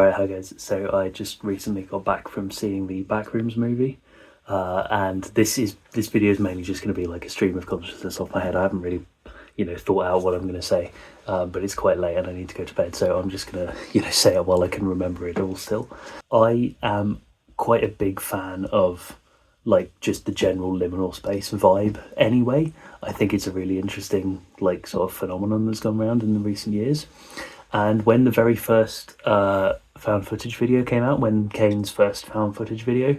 Alright, hi guys. So I just recently got back from seeing the Backrooms movie, and this video is mainly just going to be like a stream of consciousness off my head. I haven't really, thought out what I'm going to say, but it's quite late and I need to go to bed, so I'm just gonna, say it while I can remember it all. Still, I am quite a big fan of like just the general liminal space vibe. Anyway, I think it's a really interesting like sort of phenomenon that's gone around in the recent years. And when the very first found footage video came out, when Kane's first found footage video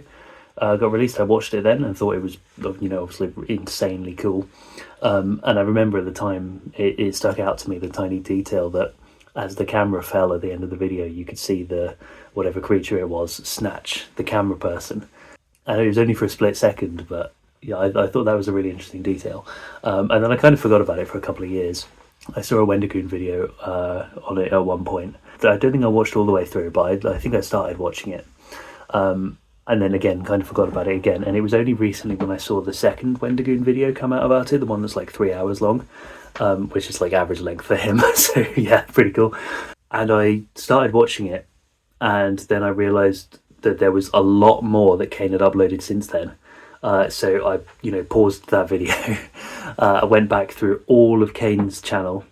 got released, I watched it then and thought it was, obviously insanely cool. And I remember at the time it stuck out to me, the tiny detail that as the camera fell at the end of the video, you could see the whatever creature it was snatch the camera person. And it was only for a split second, but yeah, I thought that was a really interesting detail. And then I kind of forgot about it for a couple of years. I saw a Wendigoon video on it at one point. I don't think I watched all the way through, but I think I started watching it. And then again, kind of forgot about it again. And it was only recently when I saw the second Wendigoon video come out about it, the one that's like 3 hours long, which is like average length for him. So yeah, pretty cool. And I started watching it, and then I realised that there was a lot more that Kane had uploaded since then. So I, paused that video. I went back through all of Kane's channel,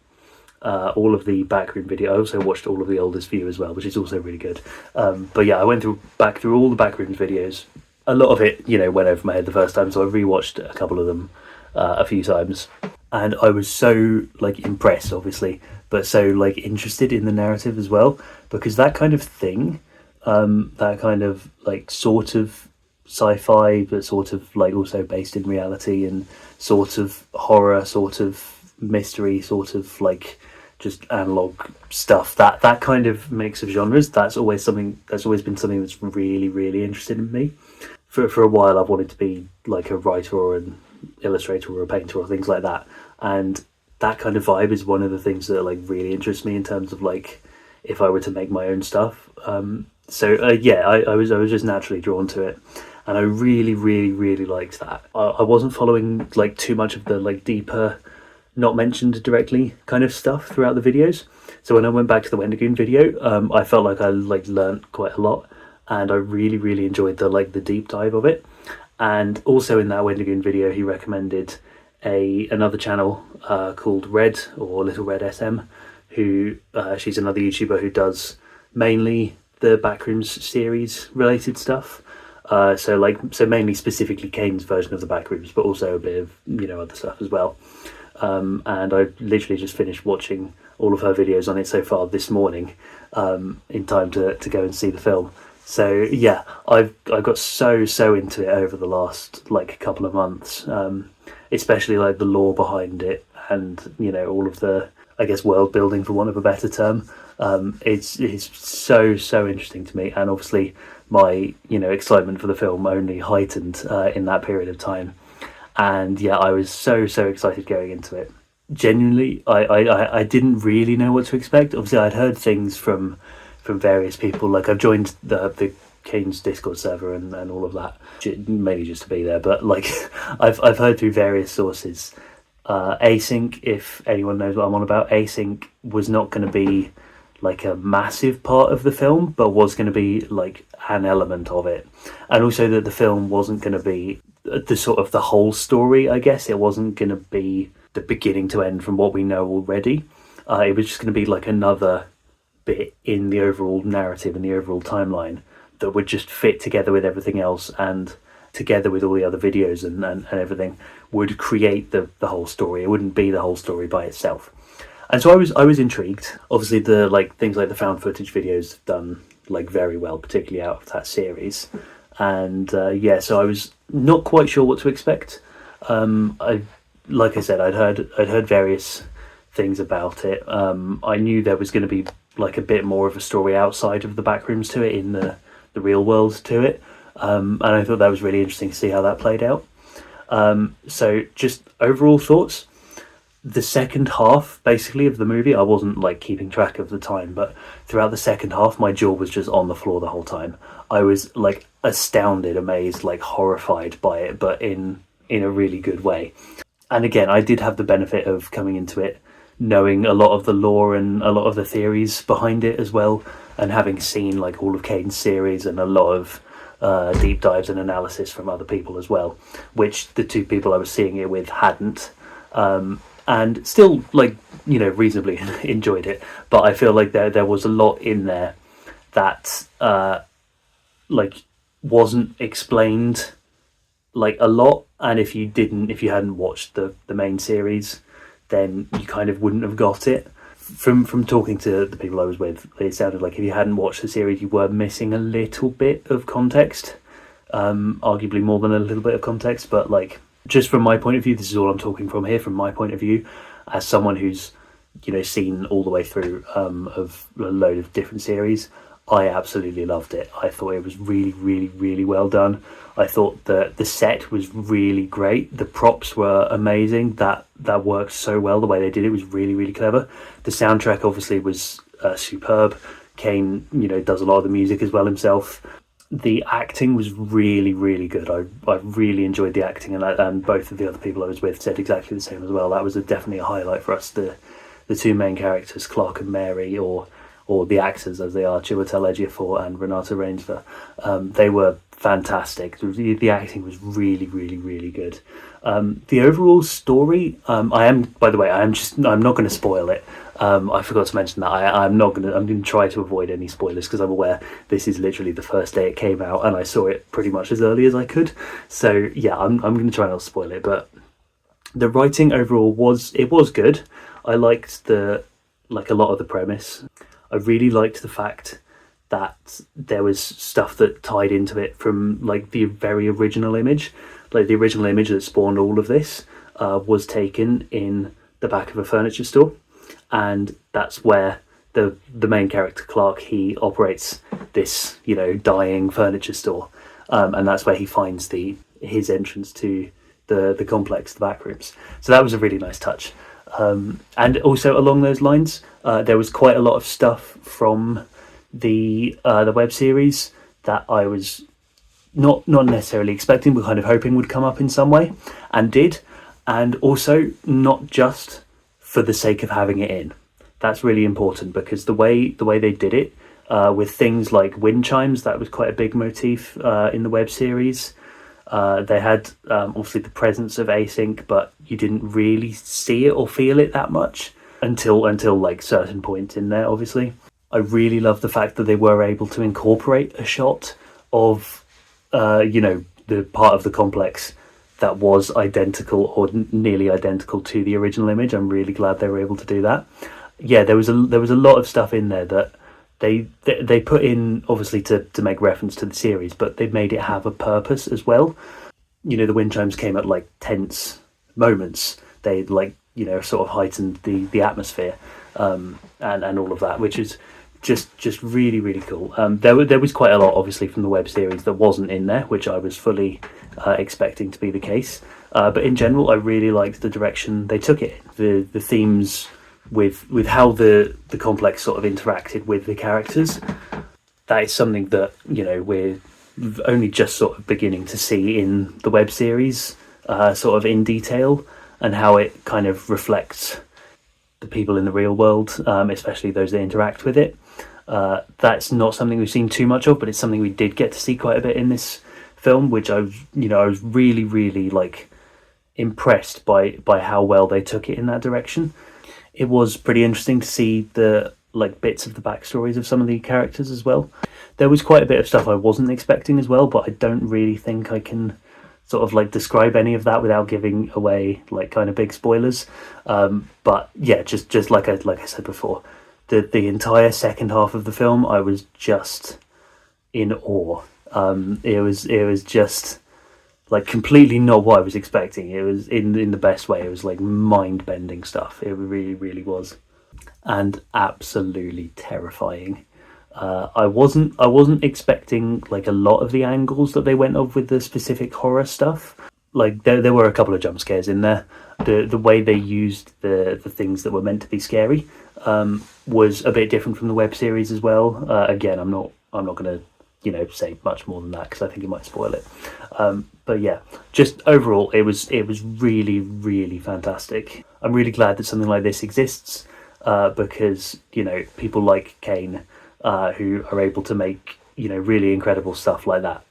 all of the backroom video. I also watched all of the oldest view as well, which is also really good. But yeah, I went back through all the backrooms videos. A lot of it, went over my head the first time, so I rewatched a couple of them a few times. And I was so like impressed, obviously, but so like interested in the narrative as well, because that kind of thing, that kind of like sort of sci-fi but sort of like also based in reality, and sort of horror, sort of mystery, sort of like just analog stuff, that kind of mix of genres, that's always been something that's really, really interested in me. For a while I've wanted to be like a writer or an illustrator or a painter or things like that, and that kind of vibe is one of the things that like really interests me in terms of like if I were to make my own stuff. Yeah, I was just naturally drawn to it, and I really, really, really liked that. I wasn't following like too much of the like deeper, not mentioned directly kind of stuff throughout the videos. So when I went back to the Wendigoon video, I felt like I like learnt quite a lot, and I really, really enjoyed the deep dive of it. And also in that Wendigoon video, he recommended another channel called Red, or Little Red SM, who she's another YouTuber who does mainly the Backrooms series related stuff. So mainly specifically Kane's version of the Backrooms, but also a bit of other stuff as well. And I literally just finished watching all of her videos on it so far this morning, in time to go and see the film. So yeah, I got so into it over the last like couple of months, especially like the lore behind it, and all of the, I guess, world building, for want of a better term. It's so interesting to me, and obviously my excitement for the film only heightened in that period of time. And yeah, I was so excited going into it. Genuinely, I didn't really know what to expect. Obviously I'd heard things from various people, like I've joined the Kane's Discord server and all of that, mainly just to be there, but like I've heard through various sources, async, if anyone knows what I'm on about, async was not going to be like a massive part of the film, but was going to be like an element of it. And also that the film wasn't going to be the sort of the whole story, I guess. It wasn't going to be the beginning to end from what we know already. It was just going to be like another bit in the overall narrative and the overall timeline that would just fit together with everything else, and together with all the other videos and everything would create the whole story. It wouldn't be the whole story by itself. And so I was intrigued. Obviously the like things like the found footage videos have done like very well, particularly out of that series. And yeah, so I was not quite sure what to expect. Like I said, I'd heard various things about it. I knew there was going to be like a bit more of a story outside of the Backrooms to it, in the real world to it. And I thought that was really interesting to see how that played out. So just overall thoughts. The second half, basically, of the movie, I wasn't like keeping track of the time, but throughout the second half, my jaw was just on the floor the whole time. I was like astounded, amazed, like horrified by it, but in a really good way. And again, I did have the benefit of coming into it knowing a lot of the lore and a lot of the theories behind it as well, and having seen like all of Kane's series and a lot of deep dives and analysis from other people as well, which the two people I was seeing it with hadn't, and still like reasonably enjoyed it. But I feel like there was a lot in there that like wasn't explained like a lot, and if you hadn't watched the main series, then you kind of wouldn't have got it. From talking to the people I was with, it sounded like if you hadn't watched the series, you were missing a little bit of context, arguably more than a little bit of context. But like, just from my point of view, this is all I'm talking from here, from my point of view, as someone who's seen all the way through of a load of different series. I absolutely loved it. I thought it was really, really, really well done. I thought that the set was really great. The props were amazing. That worked so well. The way they did it was really, really clever. The soundtrack obviously was superb. Kane, does a lot of the music as well himself. The acting was really, really good. I really enjoyed the acting, and both of the other people I was with said exactly the same as well. That was definitely a highlight for us. The two main characters, Clark and Mary, or the actors as they are, Chiwetel Ejiofor and Renata Reinsve, they were fantastic. The acting was really, really, really good. The overall story, I'm not going to spoil it. I forgot to mention that. I'm going to try to avoid any spoilers because I'm aware this is literally the first day it came out, and I saw it pretty much as early as I could. So yeah, I'm going to try not to spoil it. But the writing overall was good. I liked a lot of the premise. I really liked the fact that there was stuff that tied into it from like the very original image. Like the original image that spawned all of this was taken in the back of a furniture store, and that's where the main character Clark, he operates this dying furniture store, and that's where he finds his entrance to the complex, the Backrooms. So that was a really nice touch. And also along those lines, there was quite a lot of stuff from the web series that I was not necessarily expecting, but kind of hoping would come up in some way, and did. And also not just for the sake of having it in. That's really important, because the way they did it with things like wind chimes, that was quite a big motif in the web series. They had obviously the presence of async, but you didn't really see it or feel it that much until like certain points in there, obviously. I really love the fact that they were able to incorporate a shot of the part of the complex that was identical or nearly identical to the original image. I'm really glad they were able to do that. Yeah, there was a lot of stuff in there that they put in, obviously to make reference to the series, but they made it have a purpose as well. The wind chimes came at like tense moments. They sort of heightened the atmosphere and all of that, which is just really, really cool. There was quite a lot obviously from the web series that wasn't in there, which I was fully expecting to be the case. But in general, I really liked the direction they took it. The themes with how the complex sort of interacted with the characters, that is something that we're only just sort of beginning to see in the web series sort of in detail, and how it kind of reflects the people in the real world, especially those that interact with it. That's not something we've seen too much of, but it's something we did get to see quite a bit in this film, which I was really, really like impressed by how well they took it in that direction. It was pretty interesting to see the like bits of the backstories of some of the characters as well. There was quite a bit of stuff I wasn't expecting as well, but I don't really think I can sort of like describe any of that without giving away like kind of big spoilers. But yeah, just like I said before, the entire second half of the film, I was just in awe. It was just like completely not what I was expecting. It was in the best way. It was like mind-bending stuff. It really, really was, and absolutely terrifying. I wasn't expecting like a lot of the angles that they went off with the specific horror stuff. Like there were a couple of jump scares in there. The way they used the things that were meant to be scary was a bit different from the web series as well. Again, I'm not going to say much more than that because I think it might spoil it. But yeah, just overall, it was really, really fantastic. I'm really glad that something like this exists because people like Kane who are able to make, really incredible stuff like that,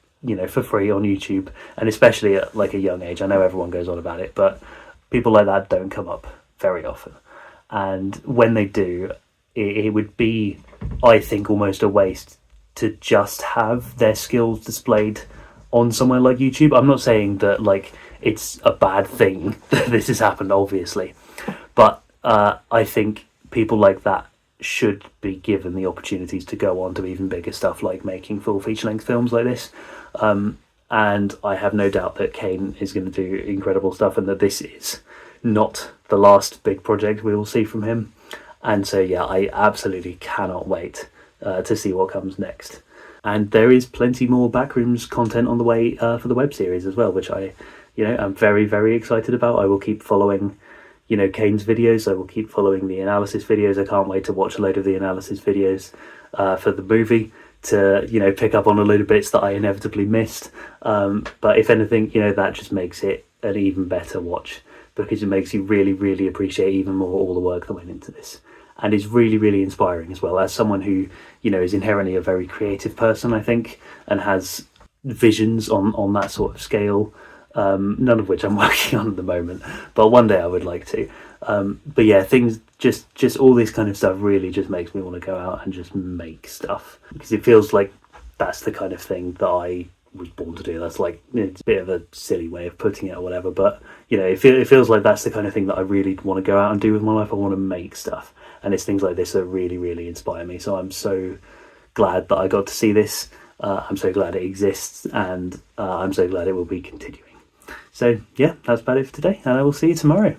for free on YouTube, and especially at like a young age. I know everyone goes on about it, but people like that don't come up very often. And when they do, it would be, I think, almost a waste to just have their skills displayed on somewhere like YouTube. I'm not saying that like it's a bad thing that this has happened, obviously, but I think people like that should be given the opportunities to go on to even bigger stuff, like making full feature-length films like this. And I have no doubt that Kane is going to do incredible stuff, and that this is not the last big project we will see from him. And so yeah, I absolutely cannot wait to see what comes next. And there is plenty more Backrooms content on the way for the web series as well, which I'm very, very excited about. I will keep following Kane's videos. I will keep following the analysis videos. I can't wait to watch a load of the analysis videos for the movie, to pick up on a load of bits that I inevitably missed. But if anything, that just makes it an even better watch, because it makes you really, really appreciate even more all the work that went into this. And is really, really inspiring as well, as someone who is inherently a very creative person, I think, and has visions on that sort of scale. None of which I'm working on at the moment, but one day I would like to. But yeah, things just all this kind of stuff really just makes me want to go out and just make stuff, because it feels like that's the kind of thing that I was born to do. That's like, it's a bit of a silly way of putting it or whatever, but it feels like that's the kind of thing that I really want to go out and do with my life. I want to make stuff, and it's things like this that really, really inspire me. So I'm so glad that I got to see this. I'm so glad it exists, and I'm so glad it will be continuing. So yeah, that's about it for today, and I will see you tomorrow.